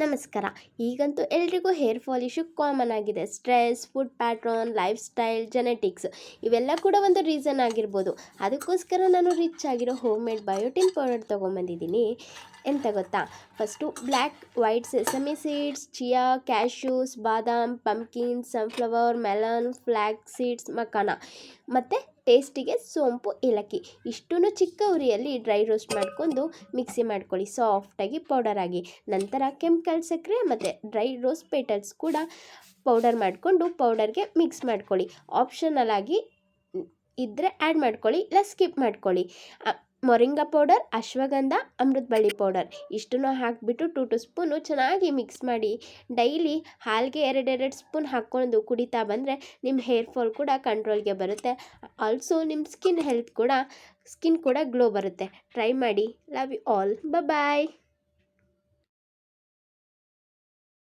ನಮಸ್ಕಾರ. ಈಗಂತೂ ಎಲ್ರಿಗೂ ಹೇರ್ ಫಾಲ್ ಇಶ್ಯೂ ಕಾಮನ್ ಆಗಿದೆ. Stress, food pattern, life style, genetics ಇವೆಲ್ಲ ಕೂಡ ಒಂದು ರೀಸನ್ ಆಗಿರ್ಬೋದು. ಅದಕ್ಕೋಸ್ಕರ ನಾನು ರಿಚ್ ಆಗಿರೋ ಹೋಮ್ ಮೇಡ್ ಬಯೋಟಿನ್ ಪೌಡರ್ ತೊಗೊಂಬಂದಿದ್ದೀನಿ. ಎಂತ ಗೊತ್ತಾ, first black white sesame seeds, chia, cashews, ಬಾದಾಮ್, pumpkin, sunflower, melon, flax seeds, makhana ಮತ್ತು ಟೇಸ್ಟಿಗೆ ಸೋಂಪು, ಏಲಕ್ಕಿ ಇಷ್ಟನ್ನು ಚಿಕ್ಕ ಉರಿಯಲ್ಲಿ ಡ್ರೈ ರೋಸ್ಟ್ ಮಾಡ್ಕೊಂಡು ಮಿಕ್ಸಿ ಮಾಡ್ಕೊಳ್ಳಿ ಸಾಫ್ಟಾಗಿ ಪೌಡರ್ ಆಗಿ. ನಂತರ ಕೆಂಪು ಸಕ್ಕರೆ ಮತ್ತು ಡ್ರೈ ರೋಸ್ ಪೇಟಲ್ಸ್ ಕೂಡ ಪೌಡರ್ ಮಾಡಿಕೊಂಡು ಪೌಡರ್ಗೆ ಮಿಕ್ಸ್ ಮಾಡ್ಕೊಳ್ಳಿ. ಆಪ್ಷನಲ್ ಆಗಿ ಇದ್ದರೆ ಆ್ಯಡ್ ಮಾಡ್ಕೊಳ್ಳಿ, ಇಲ್ಲ ಸ್ಕಿಪ್ ಮಾಡ್ಕೊಳ್ಳಿ. ಮೊರಿಂಗಾ ಪೌಡರ್, ಅಶ್ವಗಂಧ, ಅಮೃತ ಬಳ್ಳಿ ಪೌಡರ್ ಇಷ್ಟನ್ನು ಹಾಕಿಬಿಟ್ಟು 2 ಸ್ಪೂನು ಚೆನ್ನಾಗಿ ಮಿಕ್ಸ್ ಮಾಡಿ ಡೈಲಿ ಹಾಲಿಗೆ 2 ಸ್ಪೂನ್ ಹಾಕ್ಕೊಂಡು ಕುಡಿತಾ ಬಂದರೆ ನಿಮ್ಮ ಹೇರ್ ಫಾಲ್ ಕೂಡ ಕಂಟ್ರೋಲ್ಗೆ ಬರುತ್ತೆ. ಆಲ್ಸೋ ನಿಮ್ಮ ಸ್ಕಿನ್ ಕೂಡ ಗ್ಲೋ ಬರುತ್ತೆ. ಟ್ರೈ ಮಾಡಿ. Love you all. ಬಾಯ್.